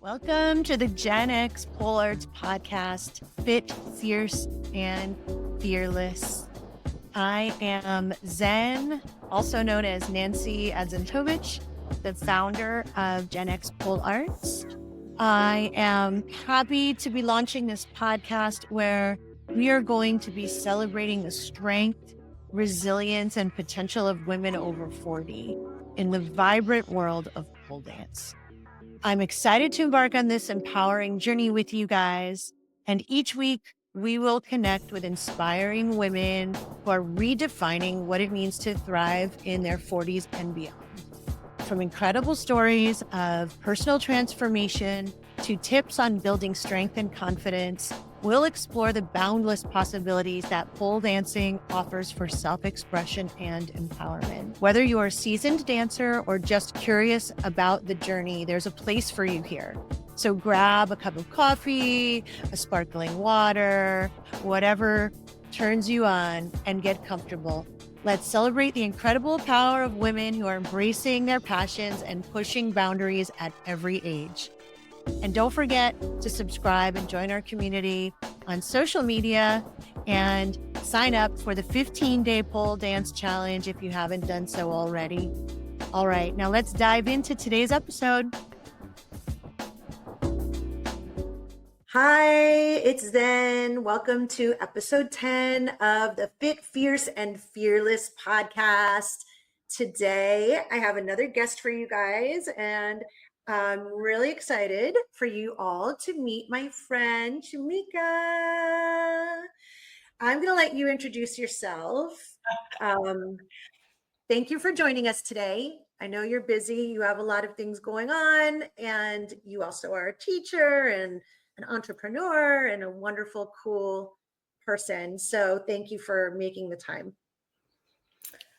Welcome to the GenX Pole Arts podcast, Fit, Fierce, and Fearless. I am Zen, also known as Nancy Adzentovich, the founder of GenX Pole Arts. I am happy to be launching this podcast where we are going to be celebrating the strength, resilience, and potential of women over 40 in the vibrant world of pole dance. I'm excited to embark on this empowering journey with you guys. And each week, we will connect with inspiring women who are redefining what it means to thrive in their 40s and beyond. From incredible stories of personal transformation to tips on building strength and confidence, we'll explore the boundless possibilities that pole dancing offers for self-expression and empowerment. Whether you're a seasoned dancer or just curious about the journey, there's a place for you here. So grab a cup of coffee, a sparkling water, whatever turns you on, and get comfortable. Let's celebrate the incredible power of women who are embracing their passions and pushing boundaries at every age. And don't forget to subscribe and join our community on social media and sign up for the 15-day pole dance challenge if you haven't done so already. All right, now let's dive into today's episode. Hi, it's Zen. Welcome to episode 10 of the Fit, Fierce, and Fearless podcast. Today, I have another guest for you guys, and I'm really excited for you all to meet my friend, Chimeka. I'm going to let you introduce yourself. Thank you for joining us today. I know you're busy. You have a lot of things going on, and you also are a teacher and an entrepreneur and a wonderful, cool person. So thank you for making the time.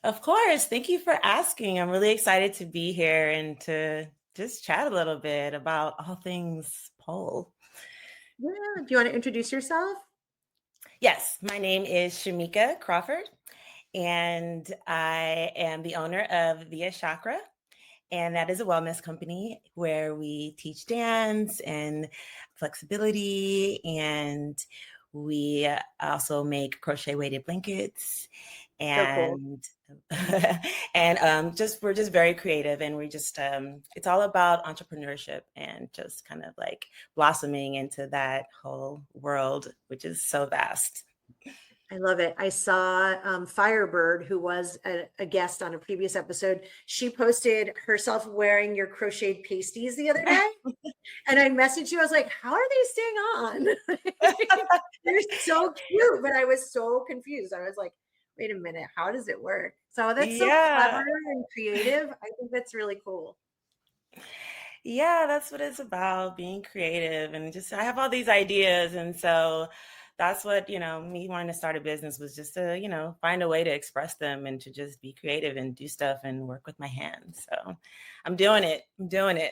Of course. Thank you for asking. I'm really excited to be here and to just chat a little bit about all things pole. Yeah. Do you want to introduce yourself? Yes, my name is Chimeka Crawford, and I am the owner of Chakra. And that is a wellness company where we teach dance and flexibility, and we also make crochet weighted blankets. And So cool. and we're just very creative, and we just it's all about entrepreneurship and just kind of like blossoming into that whole world, which is so vast. I love it. I saw Firebird, who was a guest on a previous episode. She posted herself wearing your crocheted pasties the other day. And I messaged you. I was like, how are they staying on? They're so cute. But I was so confused. I was like, wait a minute. How does it work? So that's so clever and creative. I think that's really cool. Yeah, that's what it's about, being creative. And just, I have all these ideas. And so that's what, me wanting to start a business was just to, find a way to express them and to just be creative and do stuff and work with my hands. So I'm doing it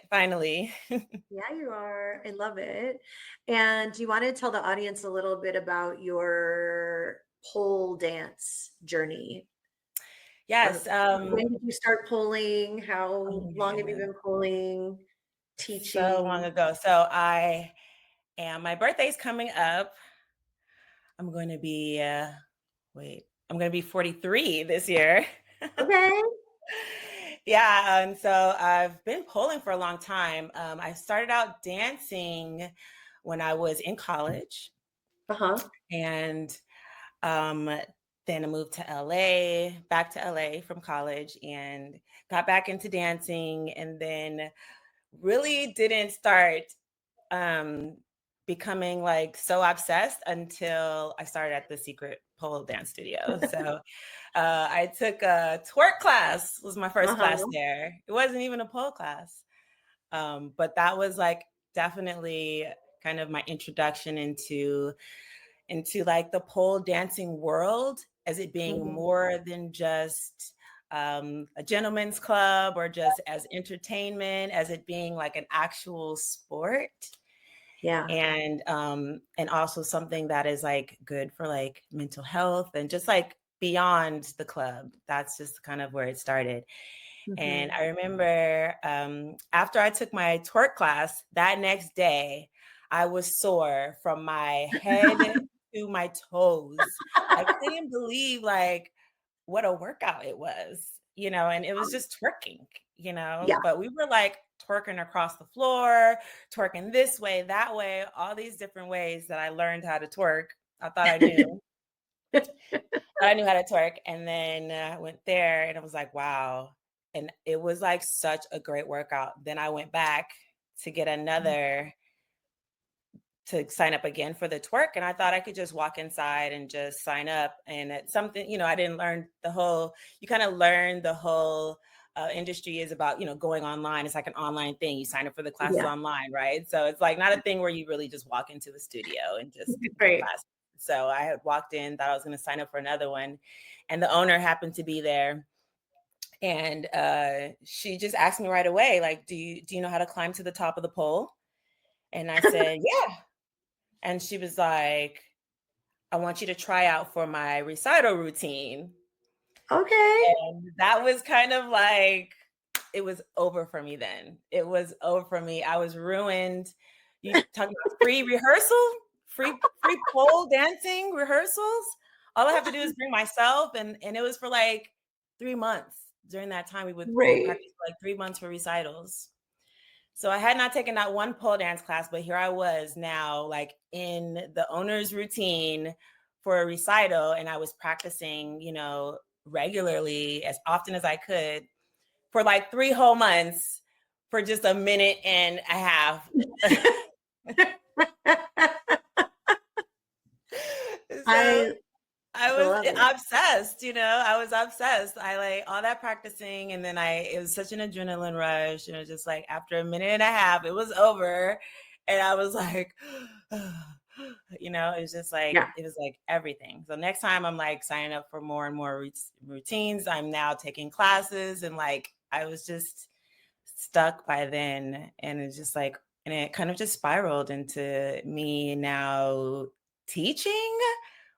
finally. Yeah, you are. I love it. And do you want to tell the audience a little bit about your pole dance journey? Yes. When did you start polling? How long have you been polling, teaching? So long ago. So my birthday's coming up. I'm going to be, I'm going to be 43 this year. Okay. Yeah. And so I've been polling for a long time. I started out dancing when I was in college. And then I moved to back to LA from college, and got back into dancing, and then really didn't start becoming like so obsessed until I started at the Secret Pole Dance Studio. So I took a twerk class, was my first class there. It wasn't even a pole class. But that was like definitely kind of my introduction into like the pole dancing world, as it being more than just a gentleman's club or just as entertainment, as it being like an actual sport. Yeah. And also something that is like good for like mental health and just like beyond the club. That's just kind of where it started. And Mhm. I remember after I took my twerk class, that next day, I was sore from my head to my toes. I couldn't believe like what a workout it was, and it was just twerking, Yeah. but we were like twerking across the floor, twerking this way, that way, all these different ways that I learned how to twerk. I thought I knew. I knew how to twerk, and then I went there and I was like, wow. And it was like such a great workout. Then I went back to get another to sign up again for the twerk, and I thought I could just walk inside and just sign up. And it's something, I didn't learn the whole, you kind of learn the whole industry is about, going online. It's like an online thing. You sign up for the classes Yeah. online, right? So it's like not a thing where you really just walk into the studio and just get Right. classes. So I had walked in, thought I was going to sign up for another one, and the owner happened to be there. And she just asked me right away, like, do you know how to climb to the top of the pole? And I said, yeah. And she was like, I want you to try out for my recital routine. Okay. And that was kind of like, it was over for me then. It was over for me. I was ruined. You talking about free rehearsal, free pole dancing rehearsals. All I have to do is bring myself, and it was for like 3 months. During that time, we would Right. practice for like 3 months for recitals. So I had not taken that one pole dance class, but here I was now, like in the owner's routine for a recital, and I was practicing, regularly as often as I could for like 3 whole months for just a minute and a half. So I I was love it. obsessed, I was obsessed. I like all that practicing, and then it was such an adrenaline rush, just like after a minute and a half, it was over. And I was like, it was just like, Yeah. it was like everything. So next time I'm like signing up for more and more routines. I'm now taking classes, and like, I was just stuck by then. And it's just like, and it kind of just spiraled into me now teaching,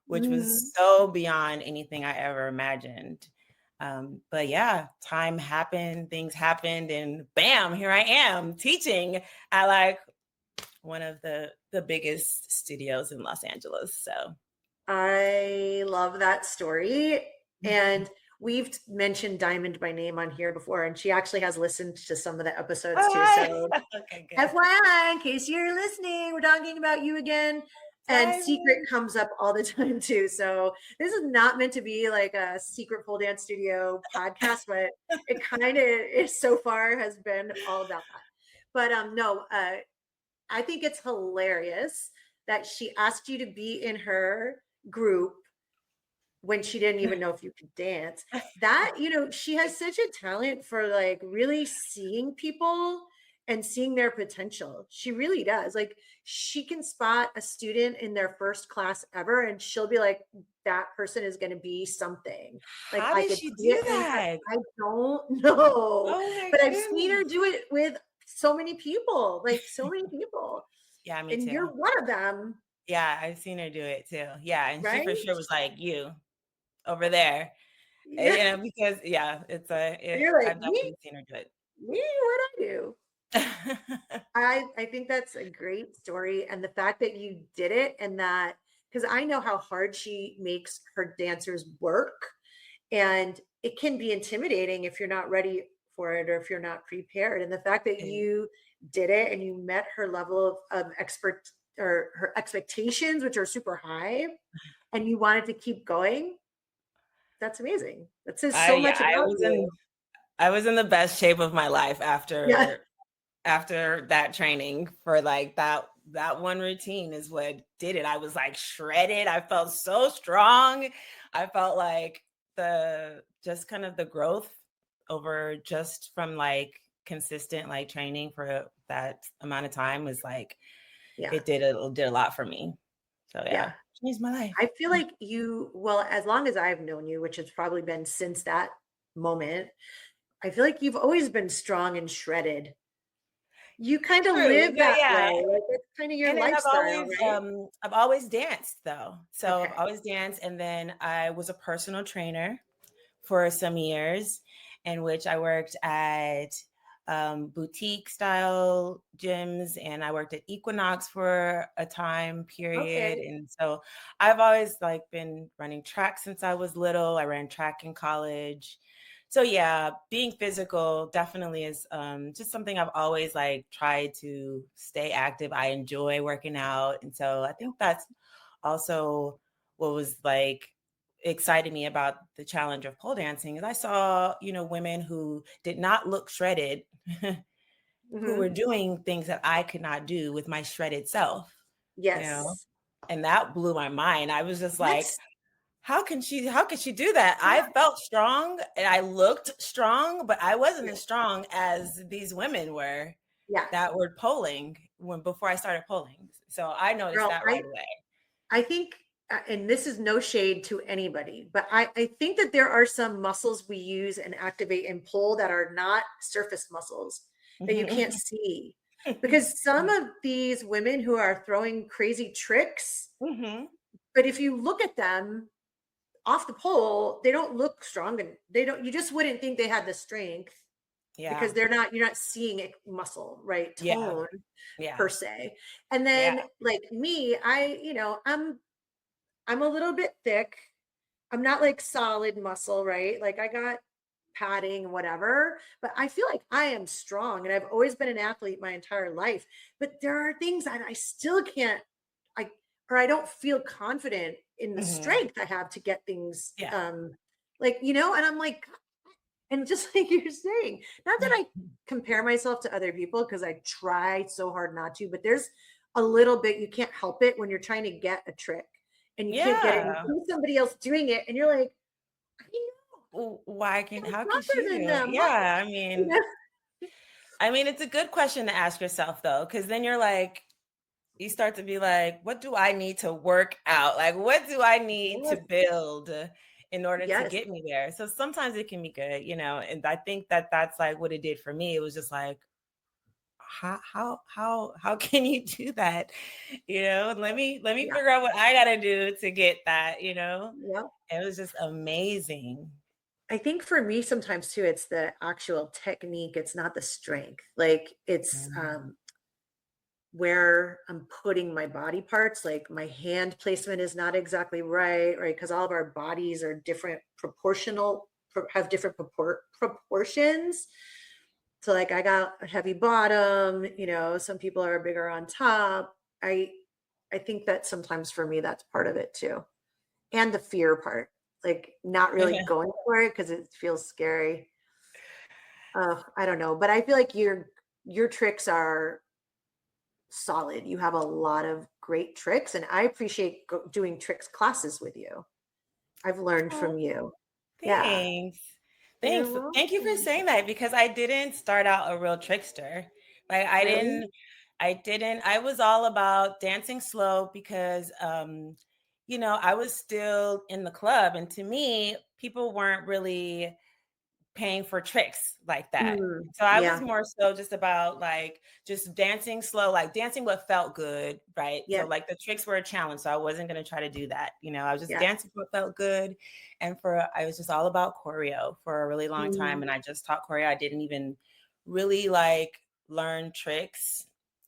which was Mhm. so beyond anything I ever imagined. But yeah, time happened, things happened, and bam, here I am teaching at like one of the biggest studios in Los Angeles. So I love that story. And we've mentioned Diamond by name on here before, and she actually has listened to some of the episodes oh, too. hi. So Okay, good. FYI, in case you're listening, we're talking about you again. And Secret Diamond. comes up all the time too. So this is not meant to be like a secret pole dance studio podcast, but it kind of is so far has been all about that. But no, I think it's hilarious that she asked you to be in her group when she didn't even know if you could dance. That, she has such a talent for like really seeing people and seeing their potential. She really does. Like she can spot a student in their first class ever and she'll be like, that person is going to be something. Like How I did could she see it do in her. that? I don't know, Oh my but I've seen her goodness. do it with so many people, like so many people. Yeah, me And you're too. one of them, Yeah, I've seen her do it too. Yeah, and she for right? sure was like, "You over there." Yeah. Because yeah, You're like, I've me, definitely seen her do me, what I do. it. I think that's a great story. And the fact that you did it and that, because I know how hard she makes her dancers work. And it can be intimidating if you're not ready for it or if you're not prepared. And the fact that you did it and you met her level of expert or her expectations, which are super high, and you wanted to keep going, that's amazing. That says I so yeah, much about you. I was in the best shape of my life Yeah. after that training for like that one routine is what did it. I was like shredded. I felt so strong. I felt like the just kind of the growth over just from like consistent like training for that amount of time was like Yeah. it did a lot for me. So Yeah. yeah, changed my life. I feel like you, well, as long as I've known you, which has probably been since that moment, I feel like you've always been strong and shredded. You kind of True. live Yeah, that yeah. way. Like it's kind of your And then lifestyle, right? I've always danced though. So I've Okay. always danced, and then I was a personal trainer for some years. in which I worked at boutique style gyms, and I worked at Equinox for a time period. Okay. And so I've always like been running track since I was little. I ran track in college. So yeah, being physical definitely is just something I've always like tried to stay active. I enjoy working out. And so I think that's also what was like excited me about the challenge of pole dancing is I saw, women who did not look shredded, who were Hmm. doing things that I could not do with my shredded self, you know, Yes. and that blew my mind. I was just like, That's how could she do that? yeah. I felt strong and I looked strong, but I wasn't Yeah. as strong as these women were Yeah. that were polling before I started polling. So I noticed Girl, that right away. I think, and this is no shade to anybody, but I think that there are some muscles we use and activate and pull that are not surface muscles that you can't Mhm. see. Because some of these women who are throwing crazy tricks, Mhm. but if you look at them off the pole, they don't look strong and you just wouldn't think they had the strength because Yeah. you're not seeing it muscle, right? Yeah. Tone Yeah. per se. And Yeah. then like me, I'm a little bit thick. I'm not like solid muscle, right? Like I got padding, whatever, but I feel like I am strong and I've always been an athlete my entire life. But there are things that I still can't, I, or I don't feel confident in the Mhm. strength I have to get things, Yeah. and I'm like, and just like you're saying, not that I compare myself to other people because I try so hard not to, but there's a little bit you can't help it when you're trying to get a trick and you can't get it and Yeah. you see somebody else doing it and you're like, I Why can know I'm how can she stronger do than it? them. What? Yeah, I You mean know? I mean, it's a good question to ask yourself though, because then you're like, you start to be like, what do I need to work out? Like, what do I need to Yes. build in order to Yes. get me there? So sometimes it can be good, and I think that that's like what it did for me. It was just like, how can you do that? Let me Yeah. figure out what I gotta do to get that. Yeah. It was just amazing. I think for me sometimes too, it's the actual technique. It's not the strength. Like it's Mm. where I'm putting my body parts, like my hand placement is not exactly right, right? Because all of our bodies are different have different proportions. So like I got a heavy bottom, some people are bigger on top. I think that sometimes for me that's part of it too. And the fear part, like not really going for it because it feels scary. I don't know, but I feel like your tricks are solid. You have a lot of great tricks, and I appreciate doing tricks classes with you. I've learned Oh, from you. Yeah, thanks. you're Thanks. Thank you for welcome. saying that because I didn't start out a real trickster. Like Really? I was all about dancing slow because I was still in the club, and to me, people weren't really paying for tricks like that. Mm, So I was yeah, more so just about like just dancing slow, like dancing what felt good, right? yeah, So like the tricks were a challenge, so I wasn't going to try to do that. I was just yeah. dancing what felt good, and for I was just all about choreo for a really long time, Mm, and I just taught choreo. I didn't even really like learn tricks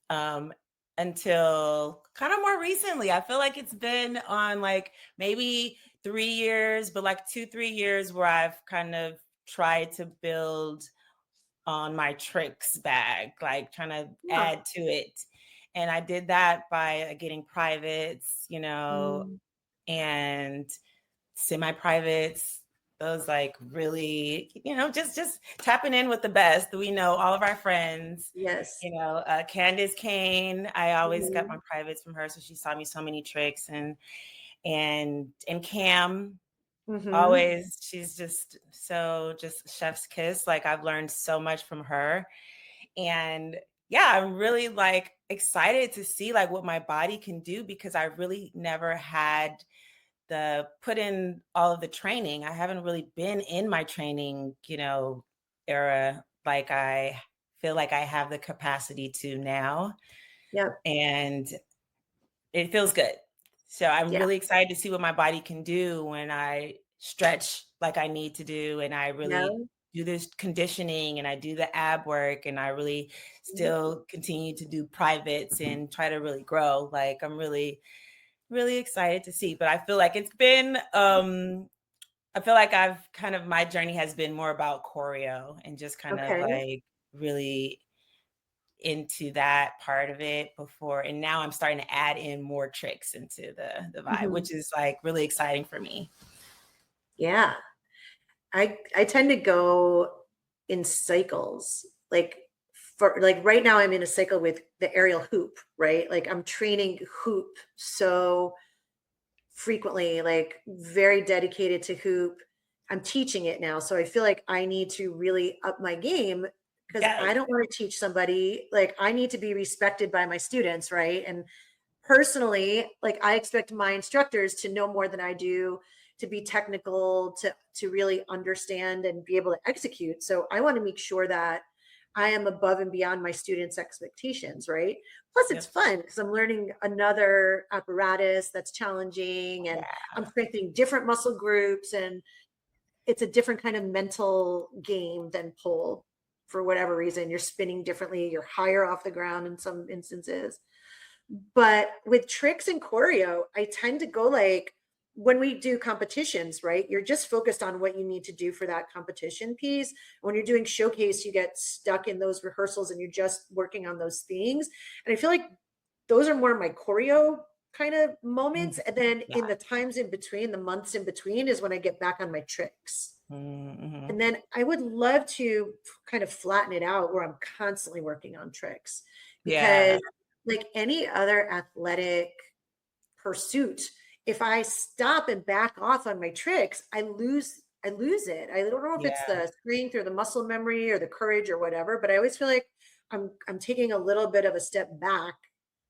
um until kind of more recently. I feel like it's been on like maybe 3 years, but like 2, 3 years where I've kind of try to build on my tricks bag, like trying to yeah. add to it. And I did that by getting privates, Mm, and semi-privates. Those like really, just tapping in with the best. We know all of our friends. yes. Candace Kane. I always got my Mhm, privates from her, so she taught me so many tricks. And Cam, mhm. always, she's just chef's kiss. Like I've learned so much from her. And yeah, I'm really like excited to see like what my body can do because I really never had the put in all of the training. I haven't really been in my training, era like I feel like I have the capacity to now. Yep. And it feels good. So I'm Yeah. really excited to see what my body can do when I stretch like I need to do and I really No. do this conditioning and I do the ab work and I really still continue to do privates and try to really grow. Like I'm really, really excited to see. But I feel like it's been I feel like my journey has been more about choreo and just kind of Okay. like really into that part of it before. And now I'm starting to add in more tricks into the vibe, which is like really exciting for me. Yeah. I tend to go in cycles. Like for like right now I'm in a cycle with the aerial hoop, right? Like I'm training hoop so frequently, like very dedicated to hoop. I'm teaching it now. So I feel like I need to really up my game because I Yes. don't want to teach somebody, like I need to be respected by my students, right? And personally, like I expect my instructors to know more than I do, to be technical, to really understand and be able to execute. So I want to make sure that I am above and beyond my students' expectations, right? Plus, it's Yep. fun because I'm learning another apparatus that's challenging and I'm strengthening different muscle groups. And it's a different kind of mental game than pole for whatever reason. You're spinning differently, you're higher off the ground in some instances. But with tricks and choreo, I tend to go like when we do competitions, right? You're just focused on what you need to do for that competition piece. When you're doing showcase, you get stuck in those rehearsals and you're just working on those things. And I feel like those are more my choreo kind of moments. And then in the times in between, the months in between is when I get back on my tricks. And then I would love to kind of flatten it out where I'm constantly working on tricks because like any other athletic pursuit, if I stop and back off on my tricks, I lose it. I don't know if it's the strength or the muscle memory or the courage or whatever, but I always feel like I'm taking a little bit of a step back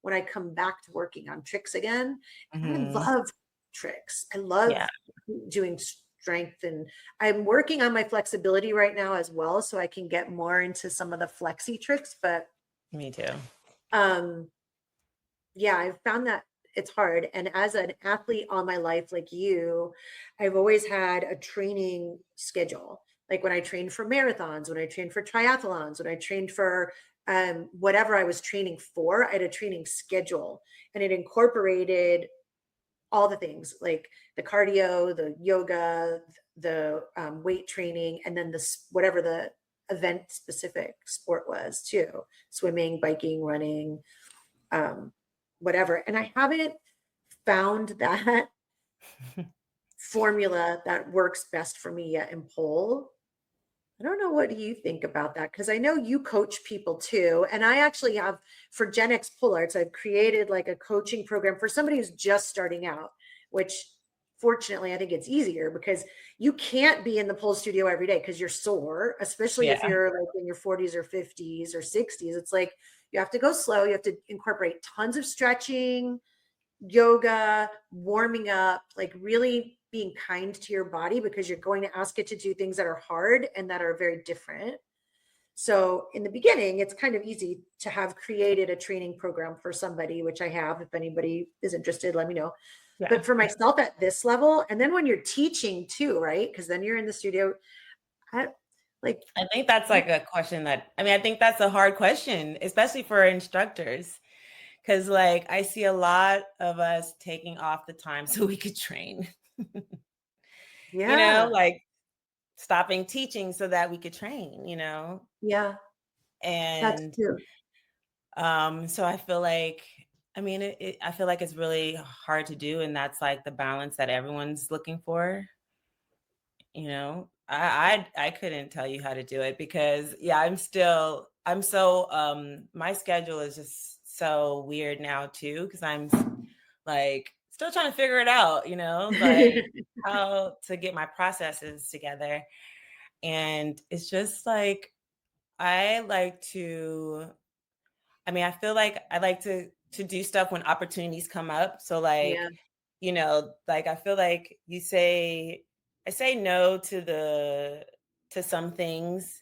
when I come back to working on tricks again. And I love tricks. I love doing strength, and I'm working on my flexibility right now as well so I can get more into some of the flexy tricks, but me too. Yeah, I've found that it's hard. And as an athlete all my life, like you, I've always had a training schedule. Like when I trained for marathons, when I trained for triathlons, when I trained for whatever I was training for, I had a training schedule and it incorporated all the things like the cardio, the yoga, the weight training, and then whatever the event specific sport was too, swimming, biking, running, whatever. And I haven't found that formula that works best for me yet in pole. I don't know. What do you think about that? Because I know you coach people too. And I actually have, for GenX Pole Arts, I've created like a coaching program for somebody who's just starting out, which fortunately I think it's easier because you can't be in the pole studio every day because you're sore, especially if you're like in your 40s or 50s or 60s. It's like you have to go slow. You have to incorporate tons of stretching, yoga, warming up, like really being kind to your body because you're going to ask it to do things that are hard and that are very different. So in the beginning, it's kind of easy to have created a training program for somebody, which I have. If anybody is interested, let me know. But for myself at this level, and then when you're teaching too, right? Because then you're in the studio. I think that's like a question I think that's a hard question, especially for instructors. Cause like I see a lot of us taking off the time so we could train. Yeah. You know, like stopping teaching so that we could train, you know? Yeah. That's And true. so I feel like, I feel like it's really hard to do. And that's like the balance that everyone's looking for. You know, I couldn't tell you how to do it because I'm so my schedule is just so weird now too, because I'm like still trying to figure it out, you know, like how to get my processes together. And it's just like I like to I feel like I like to do stuff when opportunities come up. So like, Yeah. you know, like I feel like I say no to some things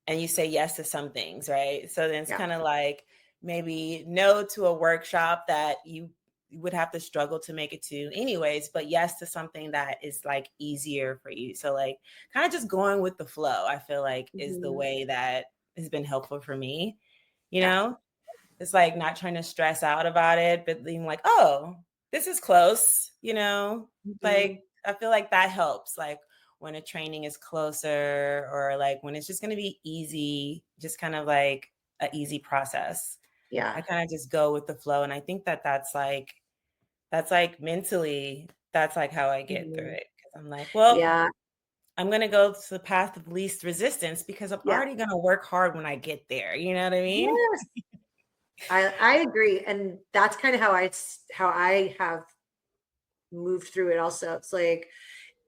and you say yes to some things, right? So then it's Yeah. kind of like maybe no to a workshop that you would have to struggle to make it to anyways, but yes to something that is like easier for you. So like kind of just going with the flow, I feel like is the way that has been helpful for me. You know, it's like not trying to stress out about it, but being like, oh, this is close, you know, like I feel like that helps. Like when a training is closer or like when it's just going to be easy, just kind of like an easy process. Yeah. I kind of just go with the flow. And I think that that's like mentally, that's like how I get through it. Cause I'm like, well, Yeah. I'm going to go to the path of least resistance because I'm already going to work hard when I get there. You know what I mean? Yes. I agree. And that's kind of how I have moved through it also. It's like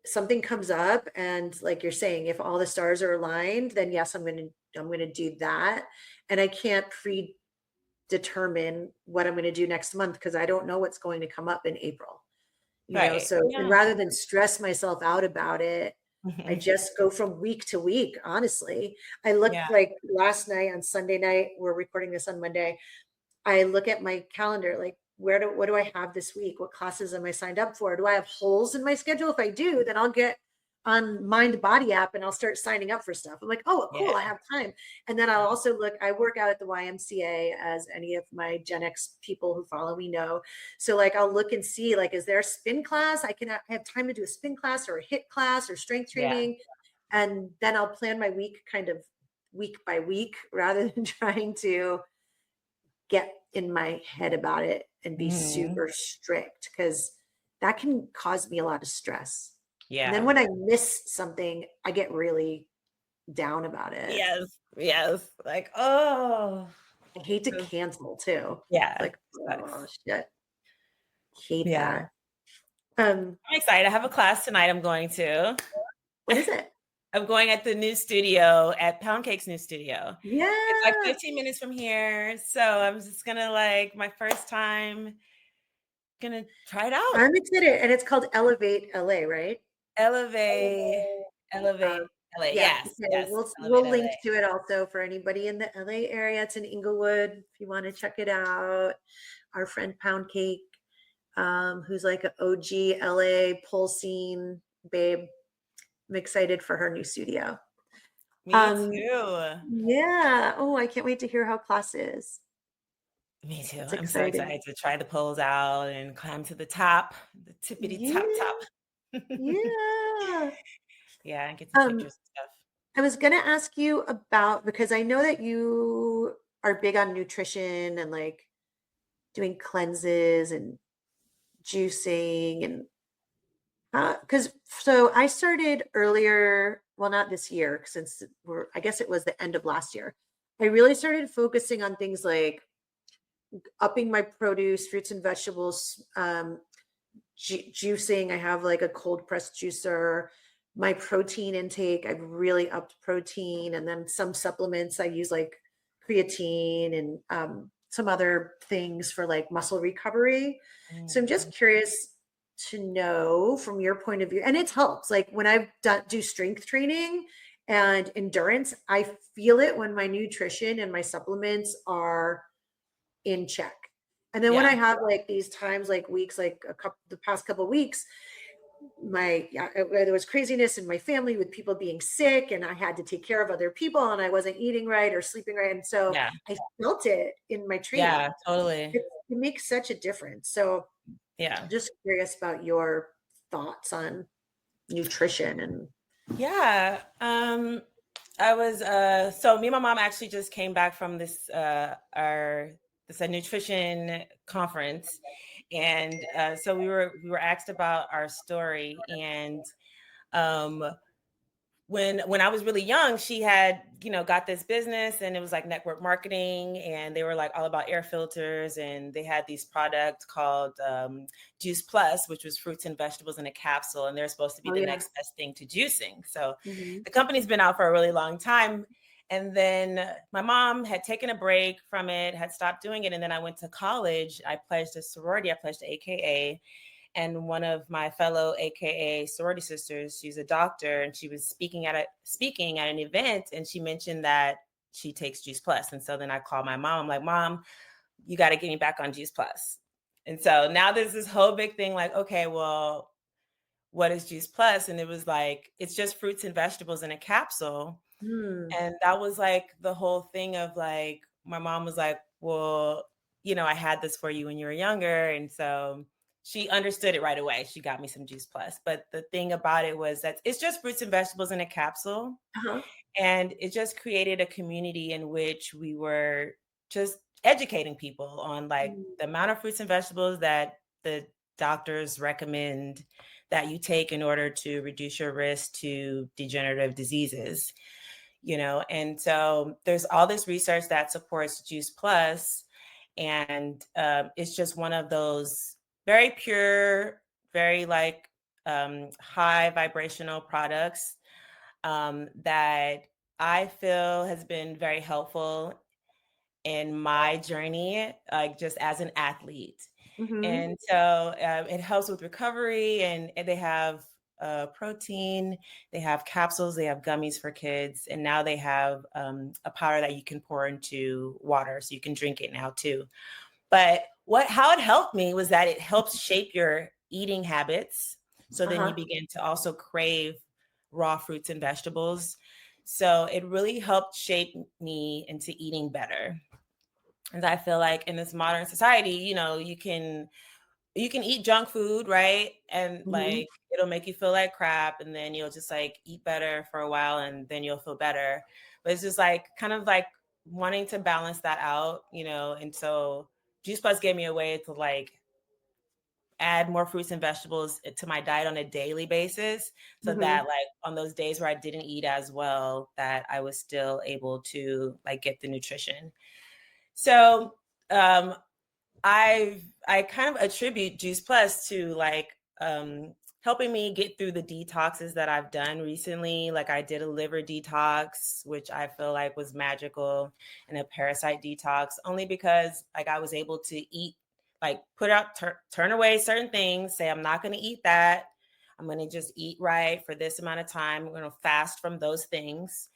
something comes up and like you're saying, if all the stars are aligned, then yes, I'm going to do that. And I can't predetermine what I'm going to do next month because I don't know what's going to come up in April. You know, so and rather than stress myself out about it, I just go from week to week. Honestly, I looked like last night on Sunday night, we're recording this on Monday. I look at my calendar, like what do I have this week? What classes am I signed up for? Do I have holes in my schedule? If I do, then I'll get on Mind Body app and I'll start signing up for stuff. I'm like, oh, cool, I have time. And then I'll also look, I work out at the YMCA, as any of my GenX people who follow me know. So like, I'll look and see, like, is there a spin class? I have time to do a spin class or a HIIT class or strength training. And then I'll plan my week kind of week by week rather than trying to get in my head about it and be super strict, because that can cause me a lot of stress. And then when I miss something, I get really down about it. Yes. Like, oh, I hate to cancel too. Yeah. Like, oh shit. Hate that. I'm excited. I have a class tonight I'm going to. What is it? I'm going at the new studio, at Pound Cake's new studio. Yeah. It's like 15 minutes from here. So I'm just gonna like my first time gonna try it out. I'm excited. And it's called Elevate LA, right? Elevate LA. Yes. We'll link to it also for anybody in the LA area. It's in Inglewood if you want to check it out. Our friend Pound Cake, who's like an OG LA pole scene babe. I'm excited for her new studio. Me too. Yeah. Oh, I can't wait to hear how class is. Me too. I'm so excited to try the poles out and climb to the top, the tippity top. Yeah. Yeah, and get some pictures and stuff. I was going to ask you about, because I know that you are big on nutrition and like doing cleanses and juicing and so I started earlier, well, not this year, since I guess it was the end of last year. I really started focusing on things like upping my produce, fruits and vegetables, juicing. I have like a cold pressed juicer. My protein intake, I've really upped protein, and then some supplements I use like creatine and some other things for like muscle recovery. So I'm just curious to know from your point of view, and it helps. Like when I do strength training and endurance, I feel it when my nutrition and my supplements are in check. And then when I have like these times, like weeks, like the past couple of weeks, there was craziness in my family with people being sick, and I had to take care of other people, and I wasn't eating right or sleeping right. And so I felt it in my training. Yeah, totally. It makes such a difference. So I'm just curious about your thoughts on nutrition and. I was so me and my mom actually just came back from this nutrition conference, and so we were asked about our story. And when I was really young, she had, got this business, and it was like network marketing, and they were like all about air filters, and they had these products called Juice Plus, which was fruits and vegetables in a capsule, and they're supposed to be the next best thing to juicing. So the company's been out for a really long time. And then my mom had taken a break from it, had stopped doing it. And then I went to college. I pledged a sorority. I pledged to AKA. And one of my fellow AKA sorority sisters, she's a doctor, and she was speaking at an event, and she mentioned that she takes Juice Plus. And so then I called my mom. I'm like, Mom, you got to get me back on Juice Plus. And so now there's this whole big thing like, okay, well, what is Juice Plus? And it was like, it's just fruits and vegetables in a capsule. Mm. And that was like the whole thing of like, my mom was like, well, I had this for you when you were younger. And so she understood it right away. She got me some Juice Plus. But the thing about it was that it's just fruits and vegetables in a capsule. Uh-huh. And it just created a community in which we were just educating people on like the amount of fruits and vegetables that the doctors recommend that you take in order to reduce your risk to degenerative diseases. And so there's all this research that supports Juice Plus, and it's just one of those very pure, very like high vibrational products that I feel has been very helpful in my journey, like just as an athlete. Mm-hmm. And so it helps with recovery, and they have protein, they have capsules, they have gummies for kids, and now they have a powder that you can pour into water, so you can drink it now too. But how it helped me was that it helps shape your eating habits. So then you Uh-huh. begin to also crave raw fruits and vegetables. So it really helped shape me into eating better. And I feel like in this modern society, you can eat junk food, right? And Mm-hmm. like it'll make you feel like crap, and then you'll just like eat better for a while and then you'll feel better. But it's just like kind of like wanting to balance that out, and so Juice Plus gave me a way to like add more fruits and vegetables to my diet on a daily basis, so Mm-hmm. that like on those days where I didn't eat as well, that I was still able to like get the nutrition. So um I kind of attribute Juice Plus to like helping me get through the detoxes that I've done recently. Like I did a liver detox, which I feel like was magical, and a parasite detox, only because like I was able to eat, like put out, turn away certain things, say I'm not going to eat that. I'm going to just eat right for this amount of time. I'm going to fast from those things.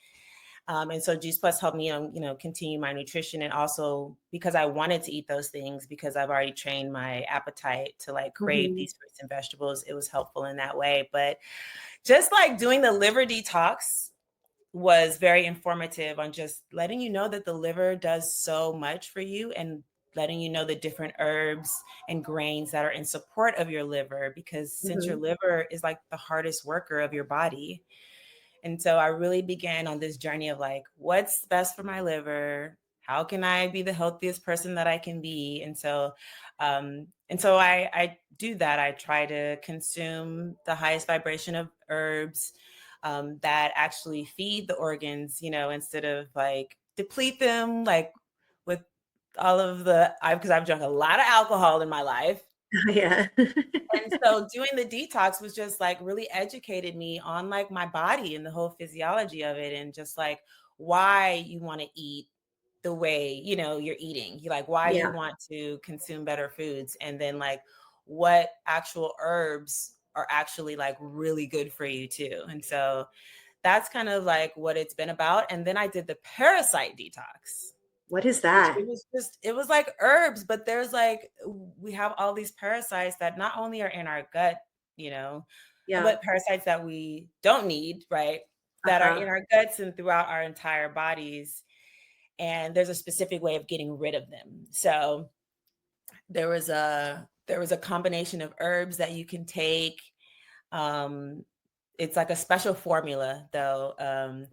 And so Juice Plus helped me, continue my nutrition. And also because I wanted to eat those things, because I've already trained my appetite to like crave Mm-hmm. these fruits and vegetables, it was helpful in that way. But just like doing the liver detox was very informative on just letting you know that the liver does so much for you, and letting you know the different herbs and grains that are in support of your liver, because since your Mm-hmm. liver is like the hardest worker of your body. And so I really began on this journey of like, what's best for my liver? How can I be the healthiest person that I can be? And so I do that. I try to consume the highest vibration of herbs that actually feed the organs, instead of like deplete them, like with all of because I've drunk a lot of alcohol in my life. Yeah. And so doing the detox was just like really educated me on like my body and the whole physiology of it, and just like why you want to eat the way, you're eating. You like why you Yeah. want to consume better foods, and then like what actual herbs are actually like really good for you too. And so that's kind of like what it's been about. And then I did the parasite detox, What is which that? it was like herbs, but there's like, we have all these parasites that not only are in our gut, you know, Yeah. but parasites that we don't need, right? That are Uh-huh. in our guts and throughout our entire bodies. And there's a specific way of getting rid of them. So there was a combination of herbs that you can take. Um, it's like a special formula though.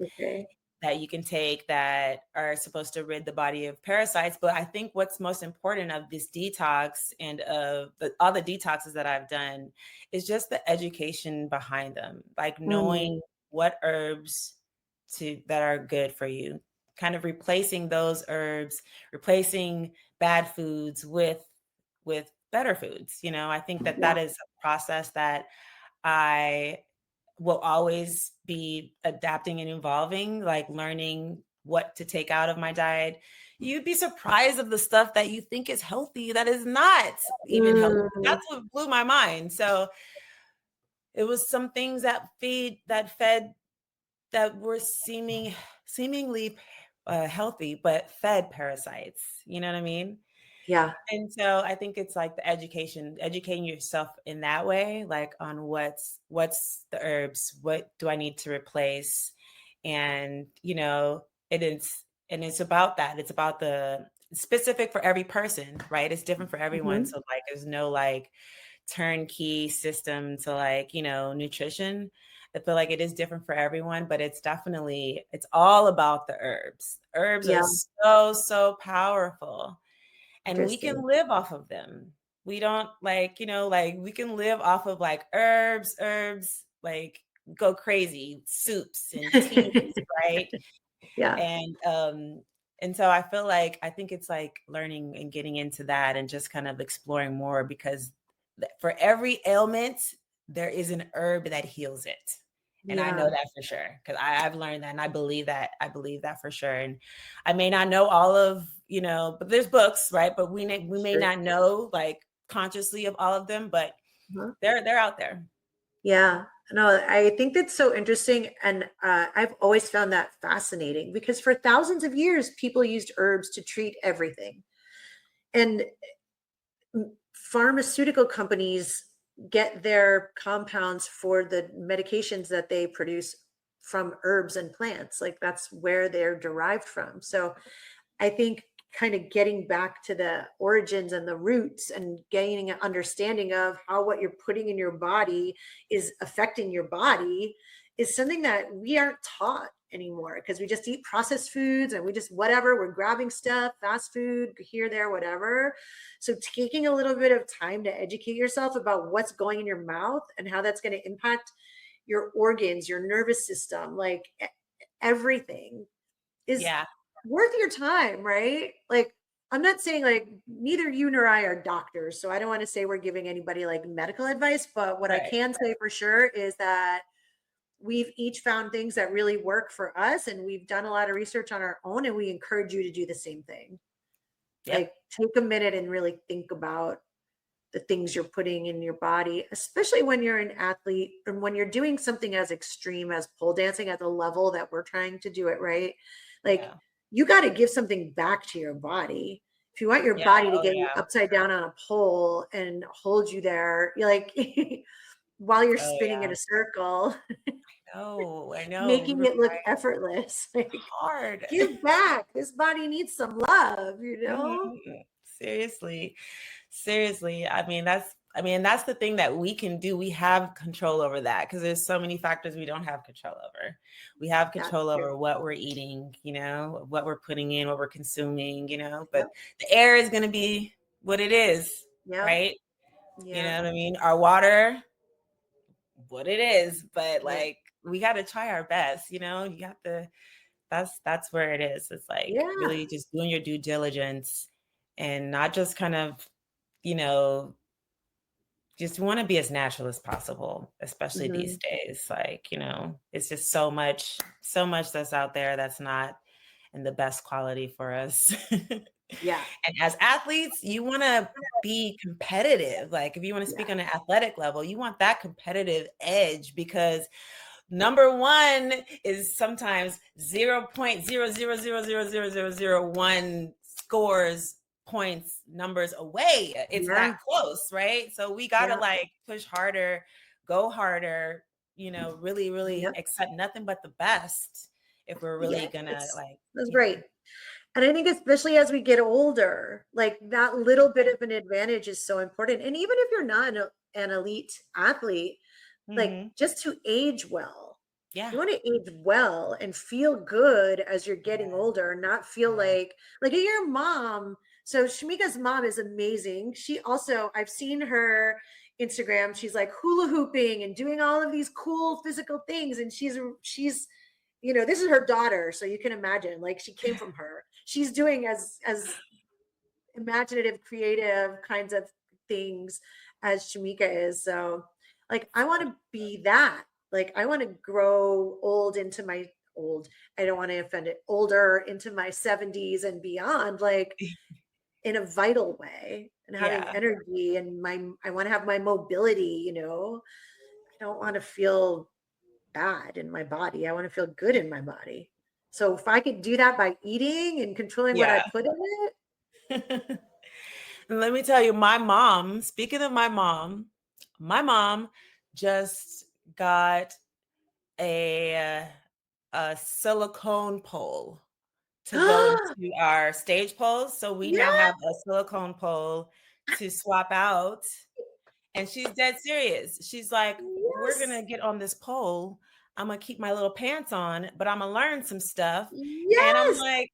Okay. That you can take that are supposed to rid the body of parasites. But I think what's most important of this detox and of all the detoxes that I've done is just the education behind them, like Mm. knowing what herbs that are good for you, kind of replacing those herbs, replacing bad foods with better foods. I think that Yeah. that is a process that I will always be adapting and evolving, like learning what to take out of my diet. You'd be surprised of the stuff that you think is healthy that is not even healthy. Mm. That's what blew my mind. So it was some things that were seemingly healthy, but fed parasites. You know what I mean? Yeah. And so I think it's like the educating yourself in that way, like on what's the herbs, what do I need to replace? And, it's about that. It's about the specific for every person, right? It's different for everyone. Mhm. So like there's no like turnkey system to like, nutrition. I feel like it is different for everyone, but it's all about the herbs. Herbs are Yeah. so powerful, and we can Interesting. live off of them. We don't like, we can live off of like herbs, like go crazy, soups and teas, right? Yeah. And so I think it's like learning and getting into that and just kind of exploring more, because for every ailment, there is an herb that heals it. And I know Yeah. that for sure, because I've learned that, and I believe that. I believe that for sure. And I may not know all of, but there's books, right? But we may Sure. not know like consciously of all of them, but Uh-huh. they're out there. Yeah. No, I think that's so interesting. And I've always found that fascinating because for thousands of years, people used herbs to treat everything. And pharmaceutical companies get their compounds for the medications that they produce from herbs and plants. Like that's where they're derived from. So I think kind of getting back to the origins and the roots and gaining an understanding of how what you're putting in your body is affecting your body is something that we aren't taught anymore, because we just eat processed foods and we just whatever, we're grabbing stuff, fast food here, there, whatever. So taking a little bit of time to educate yourself about what's going in your mouth and how that's going to impact your organs, your nervous system, like everything is Yeah. worth your time, right? Like, I'm not saying like neither you nor I are doctors, so I don't want to say we're giving anybody like medical advice, but what I Right. can say for sure is that we've each found things that really work for us, and we've done a lot of research on our own, and we encourage you to do the same thing. Yep. Like, take a minute and really think about the things you're putting in your body, especially when you're an athlete and when you're doing something as extreme as pole dancing at the level that we're trying to do it, right? Like, Yeah. you got to give something back to your body. If you want your Yeah. body to Oh, get you yeah. upside down on a pole and hold you there, you're like, while you're Oh, spinning in yeah. a circle, No, I know. We making were it look effortless. Like, hard. give back. This body needs some love, you know? Mhm. Seriously. Seriously. That's the thing that we can do. We have control over that, because there's so many factors we don't have control over. We have That's control true. over what we're eating, what we're putting in, what we're consuming, Yep. but the air is going to be what it is, Yep. right? You know Yeah. what I mean? Our water, what it is, but Yeah. like we got to try our best, you have to, that's where it is. It's like Yeah. really just doing your due diligence, and not just kind of, you know, just want to be as natural as possible, especially these Mhm. days. Like, it's just so much that's out there that's not in the best quality for us. Yeah. And as athletes, you want to be competitive. Like, if you want to Yeah. speak on an athletic level, you want that competitive edge, because number one is sometimes 0.000000001 scores points numbers away. It's Yeah. that close, right? So we got to Yeah. like push harder, go harder, really, really Yep. accept nothing but the best if we're really Yeah. gonna like, That's right. And I think especially as we get older, like that little bit of an advantage is so important. And even if you're not an elite athlete, like Mhm. just to age well. Yeah. You want to age well and feel good as you're getting Yeah. older, not feel Yeah. like your mom. So Shamika's mom is amazing. She also, I've seen her Instagram. She's like hula hooping and doing all of these cool physical things. And she's, this is her daughter. So you can imagine, like she came from her. She's doing as imaginative, creative kinds of things as Chimeka is. So, like, I want to be that. Like, I want to grow old. I don't want to offend it, older into my 70s and beyond, like in a vital way and having Yeah. energy and I want to have my mobility. I don't want to feel bad in my body. I want to feel good in my body. So if I could do that by eating and controlling what I Yeah. put in it, And let me tell you, my mom, speaking of my mom just got a silicone pole to go into our stage poles. So we now Yeah. have a silicone pole to swap out. And she's dead serious. She's like, we're going Yes. to get on this pole. I'm going to keep my little pants on, but I'm going to learn some stuff. And I'm Yes. like,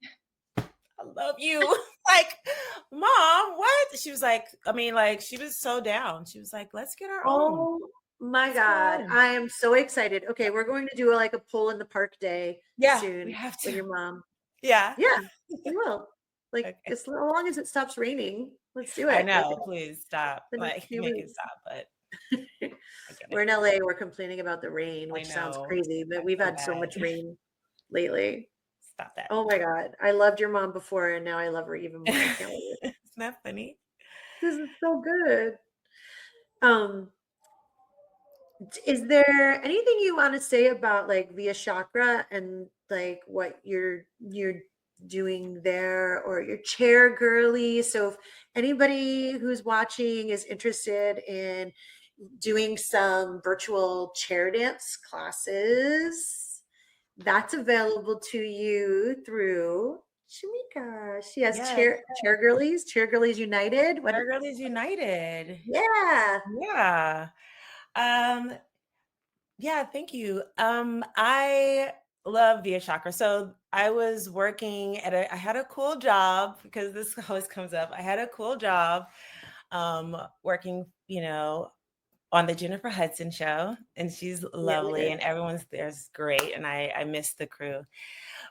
I love you. Like, Mom, what? She was like, I mean, like, she was so down. She was like, let's get our own. Oh my Let's get our God. own. I am so excited. Okay, we're going to do like a pole in the park day Yeah, we soon have with to. your mom. Yeah. Yeah, we will. Like Okay. as long as it stops raining, let's do I it. Like know. Please stop. the next Like, few make it weeks. stop. But I get We're it. in LA, we're complaining about the rain, I which sounds know. crazy, but I we've feel had so bad. much rain lately. Stop that. Oh my God. I loved your mom before and now I love her even more. I can't wait. Isn't that funny? This is so good. Um, is there anything you want to say about like Via Chakra and like what you're doing there or your chair girly? So if anybody who's watching is interested in doing some virtual chair dance classes, that's available to you through Chimeka. She has Yes. Chair Girlies United. What? Our Girlies United. Yeah. Yeah. Um, yeah, thank you. I love Via Chakra. So I was working I had a cool job because this always comes up. I had a cool job working, on the Jennifer Hudson show, and she's lovely and everyone's there's great. And I miss the crew.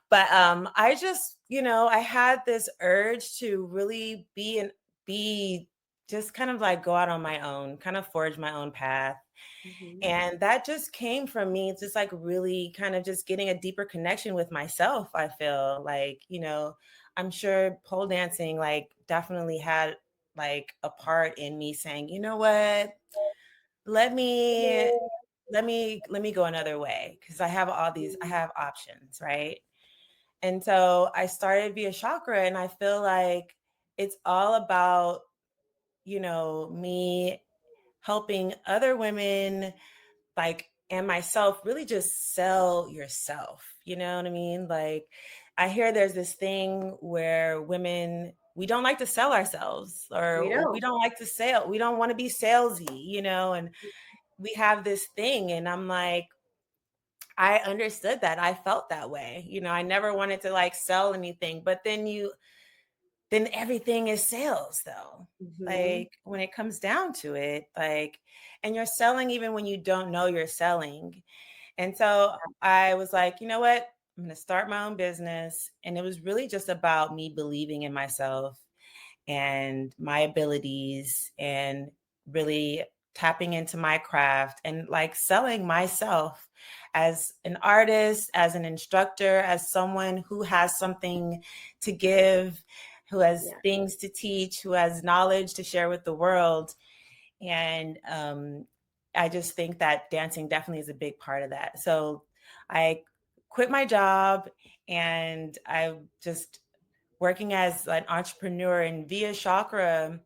But I just, I had this urge to really be just kind of like go out on my own, kind of forge my own path. Mhm. And that just came from me just like really kind of just getting a deeper connection with myself. I feel like, I'm sure pole dancing like definitely had like a part in me saying, you know what, let me let me go another way because I have options, right? And so I started Via Chakra, and I feel like it's all about, me helping other women like and myself really just sell yourself. You know what I mean? Like I hear there's this thing where women we don't like to sell ourselves We or we don't. don't like to sell. We don't want to be salesy, and we have this thing and I'm like I understood that. I felt that way. I never wanted to like sell anything, but then everything is sales though. Mhm. Like when it comes down to it, like and you're selling even when you don't know you're selling. And so I was like, you know what? I'm going to start my own business. And it was really just about me believing in myself and my abilities and really tapping into my craft and like selling myself as an artist, as an instructor, as someone who has something to give, who has Yeah. things to teach, who has knowledge to share with the world. And I just think that dancing definitely is a big part of that. So I quit my job and I just working as an entrepreneur, and Via Chakra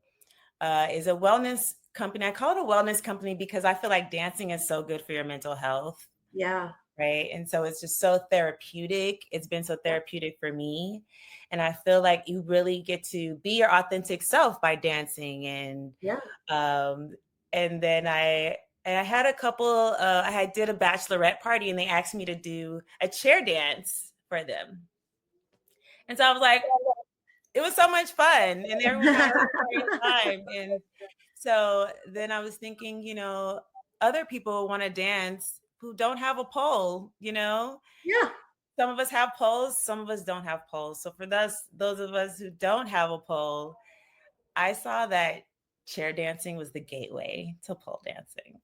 is a wellness company. I call it a wellness company because I feel like dancing is so good for your mental health. Yeah. Right. And so it's just so therapeutic. It's been so Yeah. therapeutic for me. And I feel like you really get to be your authentic self by dancing. Yeah. Um, and then I had a couple, I did a bachelorette party and they asked me to do a chair dance for them. And so I was like, it was so much fun and everyone got to share time. And so then I was thinking, other people want to dance who don't have a pole, Yeah. Some of us have poles, some of us don't have poles. So for those of us who don't have a pole, I saw that chair dancing was the gateway to pole dancing.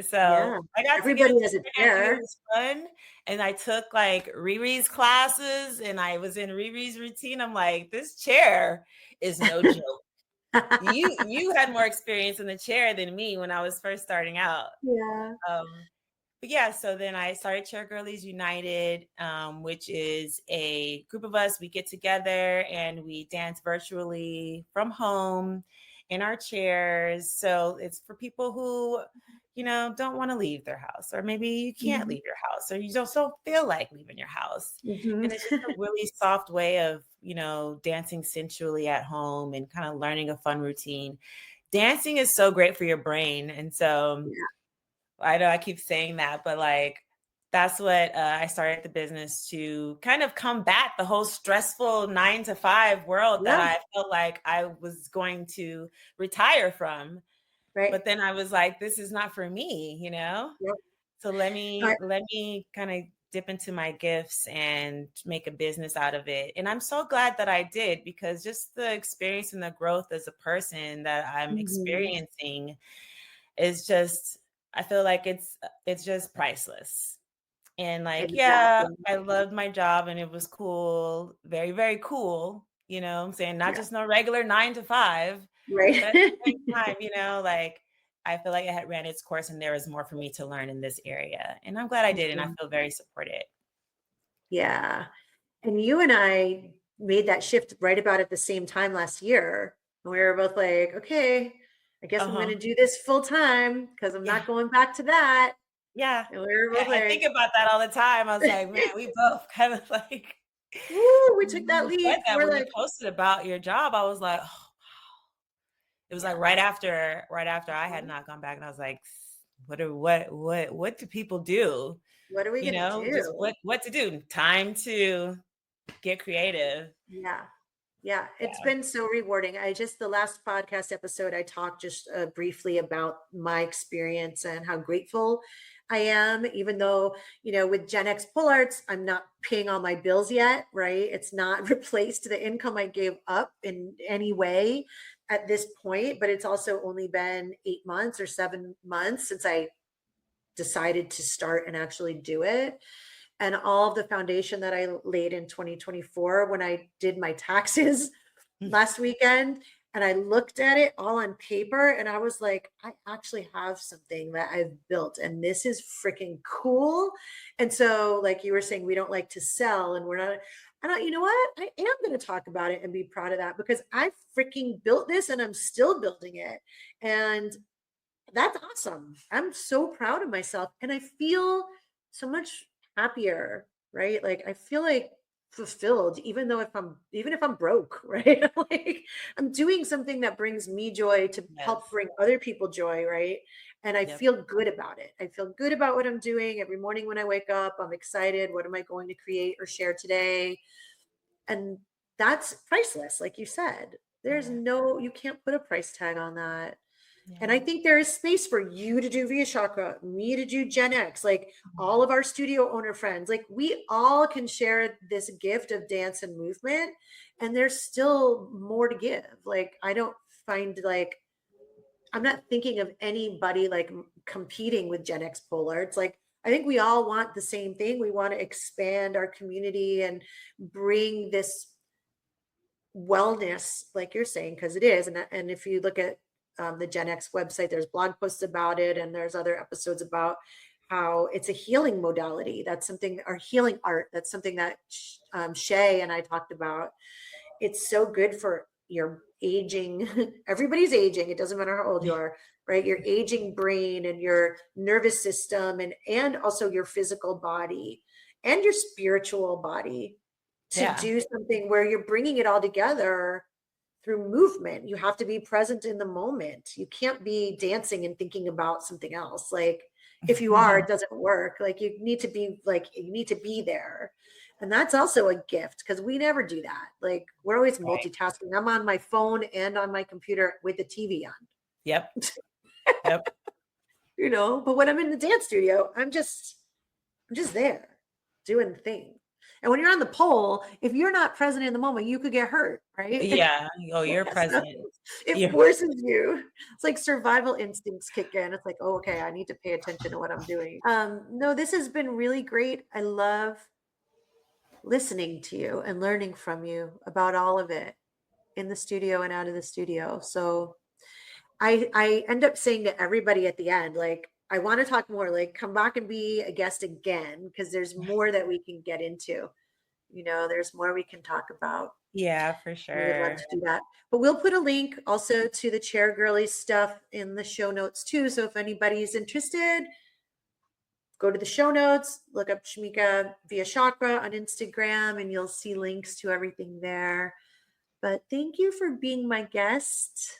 So Yeah. I got to get Everybody into has a chair dancing. It chair. was fun. And I took like Riri's classes and I was in Riri's routine. I'm like, this chair is no joke. You had more experience in the chair than me when I was first starting out. Yeah. But yeah, so then I started Chair Girlies United, which is a group of us. We get together and we dance virtually from home. in our chairs. So it's for people who, don't want to leave their house, or maybe you can't leave your house, or you just don't feel like leaving your house. Mhm. And it's just a really soft way of, dancing sensually at home and kind of learning a fun routine. Dancing is so great for your brain. And so I know I keep saying that, but like, that's what I started the business to kind of combat the whole stressful 9 to 5 world that Yeah. I felt like I was going to retire from. Right. But then I was like, this is not for me, Yep. So let me kind of dip into my gifts and make a business out of it. And I'm so glad that I did, because just the experience and the growth as a person that I'm Mhm. experiencing is just, I feel like it's just priceless. And like, yeah, Exactly. I loved my job and it was cool, very, very cool. I'm saying, not Yeah. just no regular 9 to 5, Right. but at the same time, like, I feel like it had ran its course and there was more for me to learn in this area. And I'm glad I did. And I Mhm. feel very supported. Yeah. And you and I made that shift right about at the same time last year. And we were both like, okay, I guess I'm going Uh-huh. to do this full time because I'm Yeah. not going back to that. Yeah. And we were both I think like, about that all the time. I was like, man, we both kind of like, woo, we took that you said leap. that We're when you like, posted about your job. I was like, oh, it was like yeah. right after I had not gone back, and I was like, what do people do? What are we going to Just do? what to do? Time to get creative. Yeah. Yeah, it's Yeah. been so rewarding. The last podcast episode, I talked just briefly about my experience and how grateful I am, even though, with GenX Pole Arts, I'm not paying all my bills yet, right? It's not replaced the income I gave up in any way at this point, but it's also only been 8 months or 7 months since I decided to start and actually do it. And all of the foundation that I laid in 2024 when I did my taxes last weekend, and I looked at it all on paper and I was like, I actually have something that I've built and this is freaking cool. And so, like you were saying, we don't like to sell, and we're not. I don't, you know what? I am going to talk about it and be proud of that, because I freaking built this and I'm still building it. And that's awesome. I'm so proud of myself and I feel so much happier, right? Like I feel like fulfilled, even if I'm broke, right? Like I'm doing something that brings me joy to Yes. help bring other people joy, right? And I Yep. feel good about it. I feel good about what I'm doing every morning when I wake up. I'm excited. What am I going to create or share today? And that's priceless, like you said. Yeah. You can't put a price tag on that. And I Yeah. think there is space for you to do Via Chakra, me to do Gen X, like all of our studio owner friends. Like we all can share this gift of dance and movement, and there's still more to give. Like I don't find like I'm not thinking of anybody like competing with Gen X Pole Arts. Like I think we all want the same thing. We want to expand our community and bring this wellness, like you're saying, because it is. And if you look at the Gen X website, there's blog posts about it, and there's other episodes about how it's a healing modality. That's something, or healing art. That's something that Shay and I talked about. It's so good for your aging. Everybody's aging. It doesn't matter how old you are, right? Your aging brain and your nervous system, and also your physical body and your spiritual body, to Yeah. do something where you're bringing it all together through movement. You have to be present in the moment. You can't be dancing and thinking about something else. Like if you are, it doesn't work. Like you need to be there. And that's also a gift, because we never do that. Like we're always Right. multitasking. I'm on my phone and on my computer with the TV on, Yep. Yep. but when I'm in the dance studio, I'm just there doing the thing. And when you're on the pole, if you're not present in the moment, you could get hurt, right? Yeah. Oh, you're So present. it You're forces you. It's like survival instincts kick in. It's like, oh, okay, I need to pay attention to what I'm doing. No, this has been really great. I love listening to you and learning from you about all of it in the studio and out of the studio. So I end up saying to everybody at the end, like, I want to talk more, like come back and be a guest again, because there's more that we can get into. There's more we can talk about, Yeah, for We would love sure. to do that. But we'll put a link also to the Chair Girly stuff in the show notes too. So if anybody's interested, go to the show notes, look up Chimeka via Chakra on Instagram, and you'll see links to everything there. But thank you for being my guest.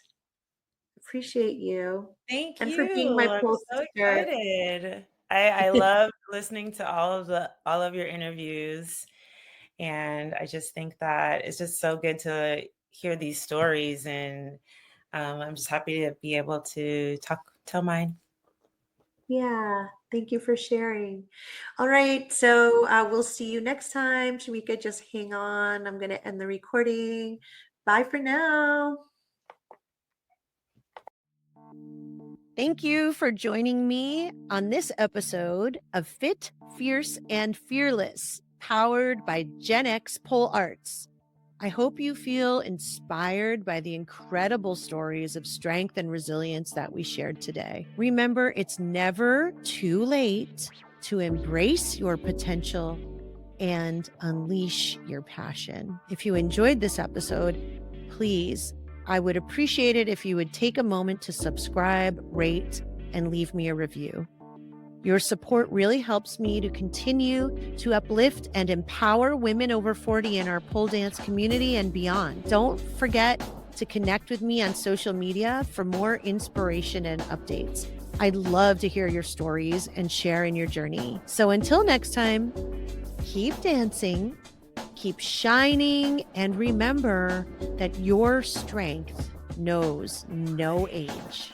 Appreciate you. Thank And for being you. my I'm pole so sister. excited. I love listening to all of your interviews. And I just think that it's just so good to hear these stories. And I'm just happy to be able to tell mine. Yeah, thank you for sharing. All right, so we'll see you next time. Chimeka, just hang on. I'm going to end the recording. Bye for now. Thank you for joining me on this episode of Fit, Fierce, and Fearless, powered by GenX Pole Arts. I hope you feel inspired by the incredible stories of strength and resilience that we shared today. Remember, it's never too late to embrace your potential and unleash your passion. If you enjoyed this episode, please, I would appreciate it if you would take a moment to subscribe, rate, and leave me a review. Your support really helps me to continue to uplift and empower women over 40 in our pole dance community and beyond. Don't forget to connect with me on social media for more inspiration and updates. I'd love to hear your stories and share in your journey. So until next time, keep dancing, keep shining, and remember that your strength knows no age.